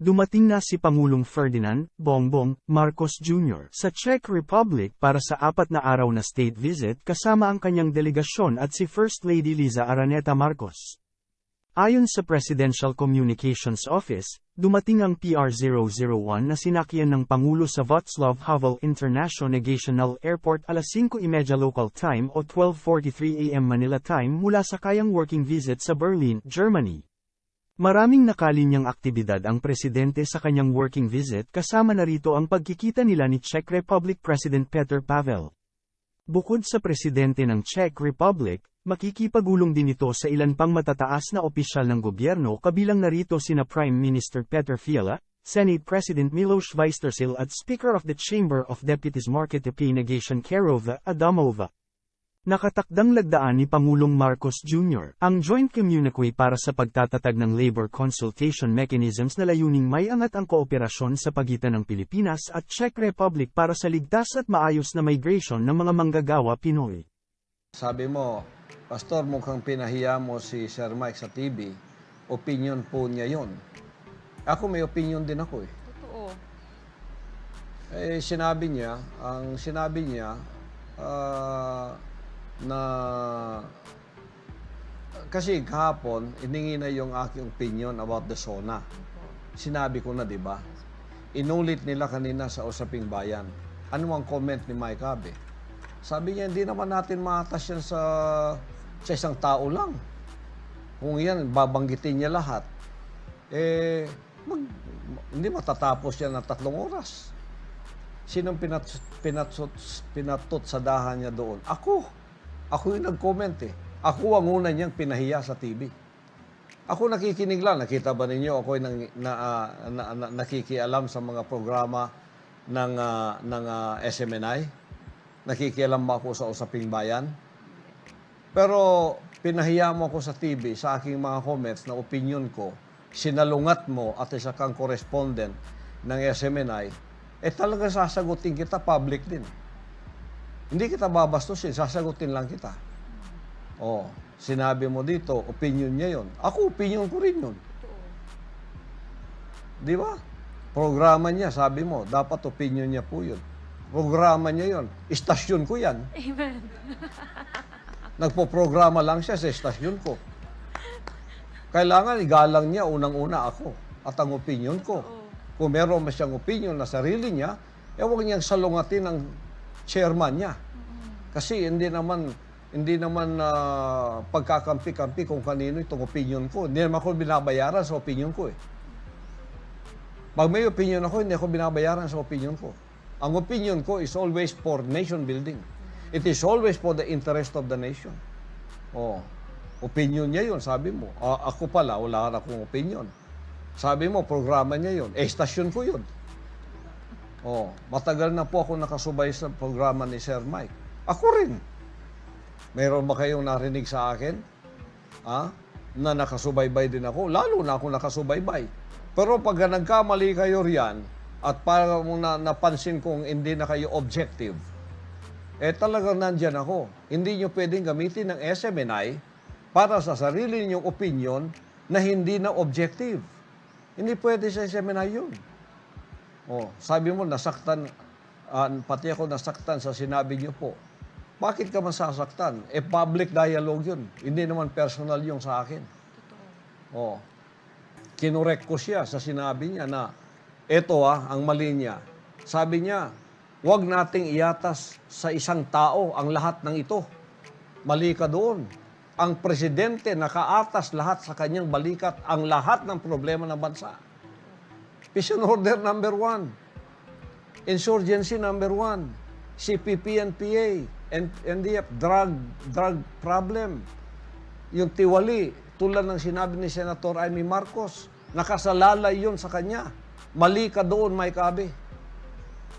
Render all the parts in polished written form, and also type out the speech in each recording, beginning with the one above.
Dumating na si Pangulong Ferdinand Bongbong Marcos Jr. sa Czech Republic para sa 4 na araw na state visit kasama ang kanyang delegasyon at si First Lady Liza Araneta Marcos. Ayon sa Presidential Communications Office, dumating ang PR-001 na sinakyan ng Pangulo sa Václav Havel International Airport alas 5:30 local time o 12:43 AM Manila time mula sa kayang working visit sa Berlin, Germany. Maraming nakalinyang aktibidad ang presidente sa kanyang working visit kasama na rito ang pagkikita nila ni Czech Republic President Petr Pavel. Bukod sa presidente ng Czech Republic, makikipagulong din ito sa ilan pang matataas na opisyal ng gobyerno kabilang narito sina Prime Minister Petr Fiala, Senate President Miloš Vystrčil at Speaker of the Chamber of Deputies Markéta Negation-Karova Adamova. Nakatakdang lagdaan ni Pangulong Marcos Jr. ang joint communique para sa pagtatatag ng labor consultation mechanisms na layuning may angat ang kooperasyon sa pagitan ng Pilipinas at Czech Republic para sa ligtas at maayos na migration ng mga manggagawa Pinoy. Sabi mo, Pastor, mukhang pinahiya mo si Sir Mike sa TV. Opinion po niya yon. Ako may opinion din ako eh. Totoo. Sinabi niya, na kasi kahapon, iningi na yung aking opinion about the SONA. Sinabi ko na, di ba? Inulit nila kanina sa Usaping Bayan. Ano ang comment ni Mike Abe? Sabi niya, hindi naman natin maatas yan sa isang tao lang. Kung yan, babanggitin niya lahat. Hindi matatapos yan ng 3 oras. Sinong pinatot sa dahan niya doon? Ako yung nag-comment eh. Ako ang una niyang pinahiya sa TV. Ako nakikinig lang. Nakita ba ninyo ako yung nakikialam sa mga programa ng SMNI? Nakikialam ba ako sa Usaping Bayan? Pero pinahiya mo ako sa TV sa aking mga comments na opinion ko, sinalungat mo at isa kang correspondent ng SMNI, talaga sasagutin kita public din. Hindi kita babastusin, sasagutin lang kita. Sinabi mo dito, opinion niya yon. Ako, opinion ko rin yun. Di ba? Programa niya, sabi mo, dapat opinion niya po yun. Programa niya yon. Istasyon ko yan. Amen. Nagpo-programa lang siya sa istasyon ko. Kailangan igalang niya unang-una ako at ang opinion ko. Kung meron ba siyang opinion na sarili niya, huwag niyang salungatin ang chairman niya. Kasi hindi naman pagkakampi-kampi kung kanino itong opinion ko. Hindi naman ako binabayaran sa opinion ko eh. Pag may opinion ako, hindi ako binabayaran sa opinion ko. Ang opinion ko is always for nation building. It is always for the interest of the nation. Opinion niya yun, sabi mo. Ako pala, wala akong opinion. Sabi mo, programa niya yun. Stasyon ko yun. Matagal na po ako nakasubay sa programa ni Sir Mike. Ako rin. Mayroon ba kayong narinig sa akin? Na nakasubaybay din ako? Lalo na ako nakasubaybay. Pero pag nagkamali kayo riyan, at para mo napansin kong hindi na kayo objective, talagang nandyan ako. Hindi nyo pwedeng gamitin ng SMNI para sa sarili ninyong opinion na hindi na objective. Hindi pwede sa SMNI yun. Sabi mo, nasaktan, pati ako nasaktan sa sinabi niyo po. Bakit ka masasaktan? Public dialogue yun. Hindi naman personal yung sa akin. Kinurek ko siya sa sinabi niya na ito ang mali niya. Sabi niya, huwag nating iatas sa isang tao ang lahat ng ito. Mali ka doon. Ang presidente nakaatas lahat sa kanyang balikat ang lahat ng problema ng bansa. Peace and Order number 1. Insurgency number 1. CPP-NPA. NDF. Drug problem. Yung tiwali, tulad ng sinabi ni Senator Amy Marcos, nakasalalay yun sa kanya. Mali ka doon, Mike Abe.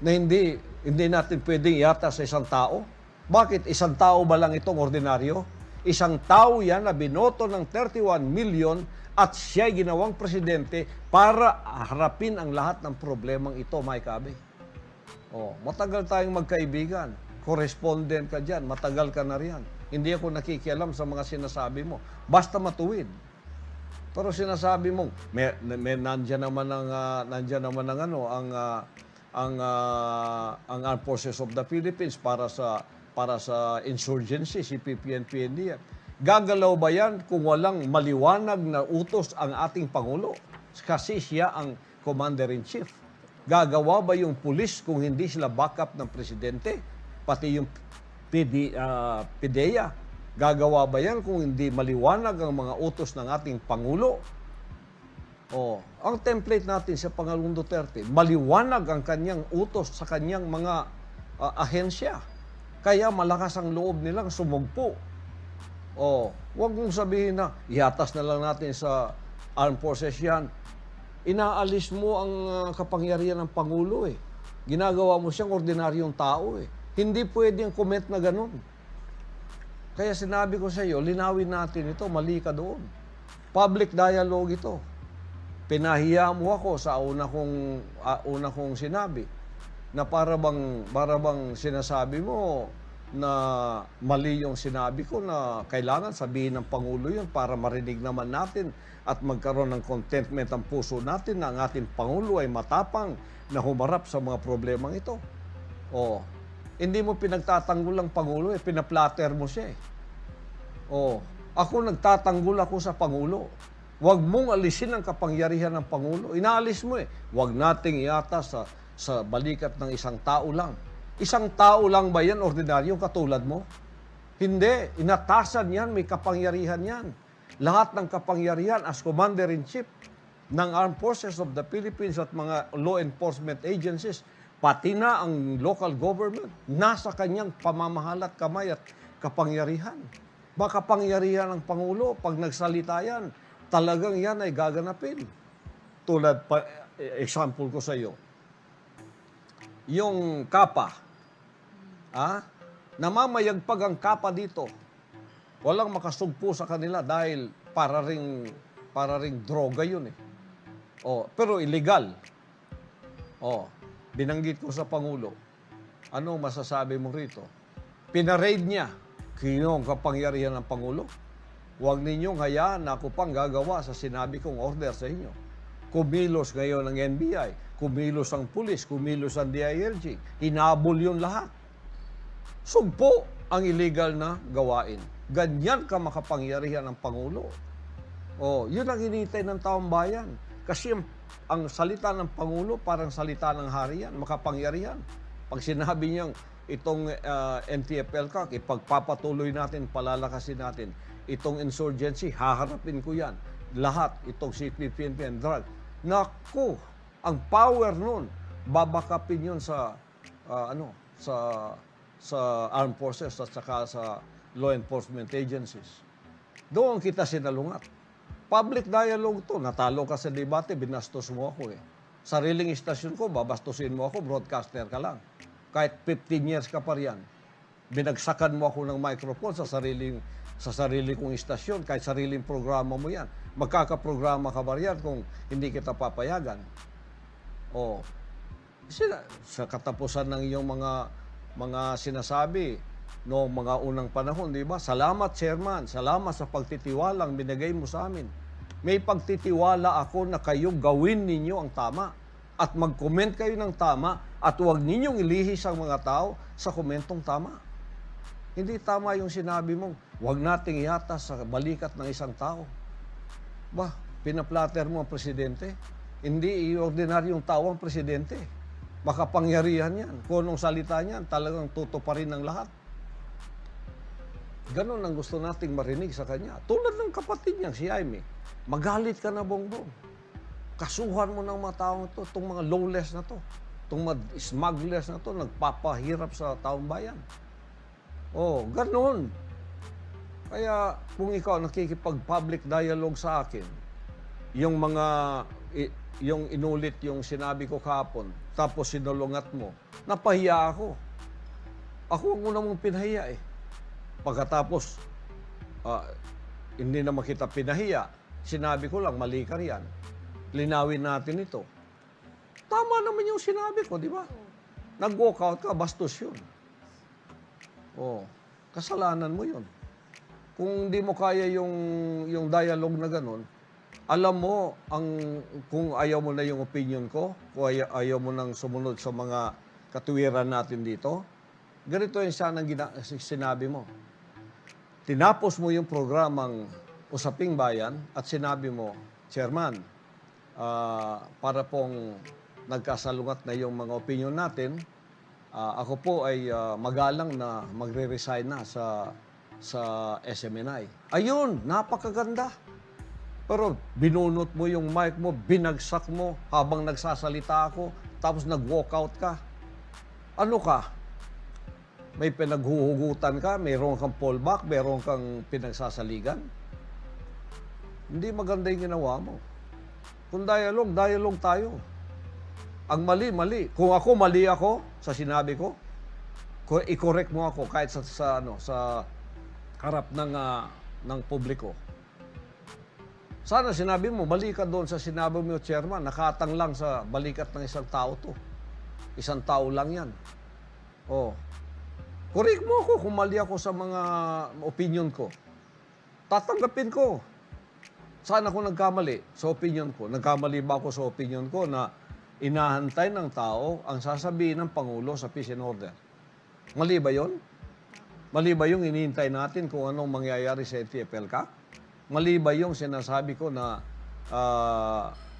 Na hindi natin pwedeng iatas sa isang tao. Bakit? Isang tao ba lang itong ordinaryo? Isang tao yan na binoto ng 31 million at siya'y ginawang presidente para harapin ang lahat ng problemang ito, Mike Abe. Matagal tayong magkaibigan. Correspondent ka dyan. Matagal ka na riyan. Hindi ako nakikialam sa mga sinasabi mo. Basta matuwid. Pero sinasabi mong may nandiyan naman ang Armed Forces of the Philippines para sa insurgency, CPP and PNP. Gagalaw ba yan kung walang maliwanag na utos ang ating Pangulo? Kasi siya ang Commander-in-Chief. Gagawa ba yung pulis kung hindi sila backup ng presidente? Pati yung PIDEA. Gagawa ba yan kung hindi maliwanag ang mga utos ng ating Pangulo? Ang template natin sa Pangulong Duterte, maliwanag ang kanyang utos sa kanyang mga ahensya. Kaya malakas ang loob nilang sumugpo. Huwag mong sabihin na ihatas na lang natin sa armed forces yan. Inaalis mo ang kapangyarihan ng Pangulo eh. Ginagawa mo siyang ordinaryong tao eh. Hindi pwedeng comment na ganun. Kaya sinabi ko sa iyo, linawin natin ito, mali ka doon. Public dialogue ito. Pinahiya mo ako sa una kong sinabi na para bang sinasabi mo na mali yung sinabi ko na kailangan sabihin ng Pangulo yun para marinig naman natin at magkaroon ng contentment ang puso natin na ang ating Pangulo ay matapang na humarap sa mga problemang ito. Hindi mo pinagtatanggol ang Pangulo pinaplatter mo siya eh. Ako nagtatanggol ako sa Pangulo. Huwag mong alisin ang kapangyarihan ng Pangulo. Inaalis mo eh. Huwag nating iatas sa balikat ng isang tao lang. Isang tao lang ba yan, ordinaryong katulad mo? Hindi. Inatasan yan, may kapangyarihan yan. Lahat ng kapangyarihan as Commander-in-Chief ng Armed Forces of the Philippines at mga law enforcement agencies, pati na ang local government, nasa kanyang pamamahala at kamay at kapangyarihan. Makapangyarihan ng Pangulo, pag nagsalita yan, talagang yan ay gaganapin. Tulad, example ko sa iyo, yung kapa, namamayagpag ang kapa dito. Walang makasugpo sa kanila dahil para ring droga yun eh. Pero illegal. Binanggit ko sa Pangulo. Ano masasabi mo rito? Pinarade niya. Kinong kapangyarihan ng Pangulo. Huwag ninyong hayaan na ako pang gagawa sa sinabi kong order sa inyo. Kumilos ngayon ng NBI, kumilos ang pulis, kumilos ang DILG. Hinabol yun lahat. Sugpo ang illegal na gawain. Ganyan ka makapangyarihan ng Pangulo. Yun ang hinihintay ng taong bayan. Kasi ang salita ng Pangulo parang salita ng harian, makapangyarihan. Pag sinabi niyang itong NTF-ELCAC, ipagpapatuloy natin, palalakasin natin. Itong insurgency, haharapin ko yan. Lahat, itong CPP and drug. Naku, ang power nun, babakapin yun sa armed forces at saka sa law enforcement agencies. Doon kita sinalungat. Public dialogue to. Natalo ka sa debate, binastos mo ako eh. Sariling istasyon ko, babastusin mo ako, broadcaster ka lang. Kahit 15 years ka pa riyan. Binagsakan mo ako ng microphone sa sarili kong istasyon, kahit sariling programa mo yan. Magkakaprograma ka ba riyan kung hindi kita papayagan? Sa katapusan ng iyong mga sinasabi noong mga unang panahon, di ba? Salamat, Chairman. Salamat sa pagtitiwalang binigay mo sa amin. May pagtitiwala ako na kayo gawin ninyo ang tama at mag-comment kayo ng tama at huwag ninyong ilihis ang mga tao sa komentong tama. Hindi tama yung sinabi mong huwag nating iatas sa balikat ng isang tao. Pinaplatter mo ang presidente. Hindi ordinaryong tao ang presidente. Makapangyarihan yan. Kung anong salita niyan, talagang tutuparin ng lahat. Ganon ang gusto nating marinig sa kanya. Tulad ng kapatid niya, si Jaime. Magalit ka na, Bongbong. Kasuhan mo ng mga taong ito, itong mga lawless na to, itong mga smugglers na to, nagpapahirap sa taong bayan. Ganon. Kaya kung ikaw nakikipag-public dialogue sa akin, yung inulit yung sinabi ko kahapon, tapos sinulungat mo, napahiya ako. Ako ang una mong pinahiya eh. Pagkatapos, hindi naman kita pinahiya, sinabi ko lang, mali ka riyan. Linawin natin ito. Tama naman yung sinabi ko, di ba? Nag-walk out ka, bastos yun. Kasalanan mo yun. Kung hindi mo kaya yung dialogue na ganun, Alam mo, kung ayaw mo na yung opinion ko, kung ayaw mo nang sumunod sa mga katuwiran natin dito, ganito yung sanang sinabi mo. Tinapos mo yung programang Usaping Bayan at sinabi mo, Chairman, para pong nagkasalungat na yung mga opinion natin, ako po ay magalang na magre-resign na sa SMNI. Ayun, napakaganda. Pero binunot mo yung mic mo, binagsak mo habang nagsasalita ako, tapos nag-walkout ka. Ano ka? May pinaghuhugutan ka, mayroon kang fallback, mayroon kang pinagsasaligan. Hindi maganda yung ginawa mo. Kung dialogue, dialogue tayo. Ang mali, mali. Kung ako, mali ako sa sinabi ko, i-correct mo ako kahit sa harap ng publiko. Sana sinabi mo, mali ka doon sa sinabi mo, Chairman, nakatang lang sa balikat ng isang tao to. Isang tao lang yan. Oh. Correct mo ako kung mali ako sa mga opinion ko. Tatanggapin ko. Saan ako nagkamali sa opinion ko? Nagkamali ba ako sa opinion ko na inahantay ng tao ang sasabihin ng Pangulo sa peace and order? Mali ba yun? Mali ba yung inihintay natin kung anong mangyayari sa TFLCAC? Mali ba yung sinasabi ko na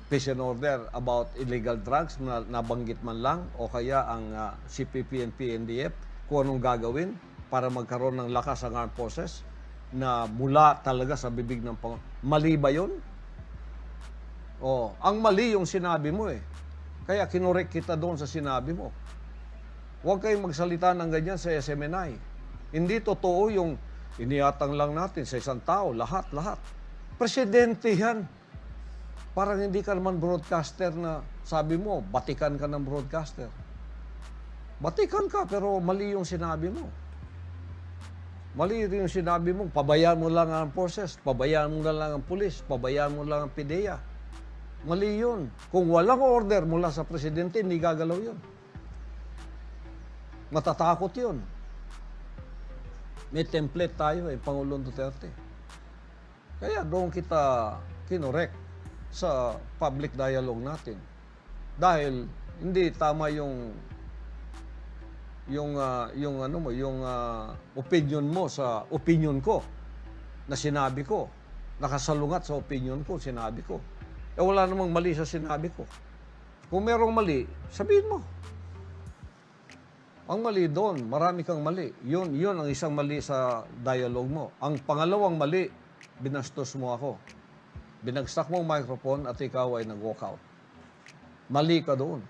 peace and order about illegal drugs na nabanggit man lang o kaya ang CPP and PNDF kung anong gagawin para magkaroon ng lakas ang armed forces na mula talaga sa bibig ng Pangulo? Mali ba yun? Oh, ang mali yung sinabi mo eh. Kaya kinorek kita doon sa sinabi mo. Huwag kayong magsalita ng ganyan sa SMNI. Hindi totoo yung iniatang lang natin sa isang tao, lahat. Presidente yan. Parang hindi ka naman broadcaster na sabi mo, batikan ka ng broadcaster. Batikan ka, pero mali yung sinabi mo. Mali rin yung sinabi mo, pabayaan mo lang ang forces, pabayaan mo lang ang pulis, pabayaan mo lang ang PIDEA. Mali yun. Kung walang order mula sa presidente, hindi gagalaw yun. Matatakot yun. May template tayo Pangulong Duterte. Kaya doon kita kinorek sa public dialogue natin. Dahil hindi tama yung opinion mo sa opinion ko na sinabi ko. Nakasalungat sa opinion ko, sinabi ko. Wala namang mali sa sinabi ko. Kung merong mali, sabihin mo. Ang mali doon, marami kang mali. Yun ang isang mali sa dialogue mo. Ang pangalawang mali, binastos mo ako. Binagsak mo ang microphone at ikaw ay nag-walk out. Mali ka doon.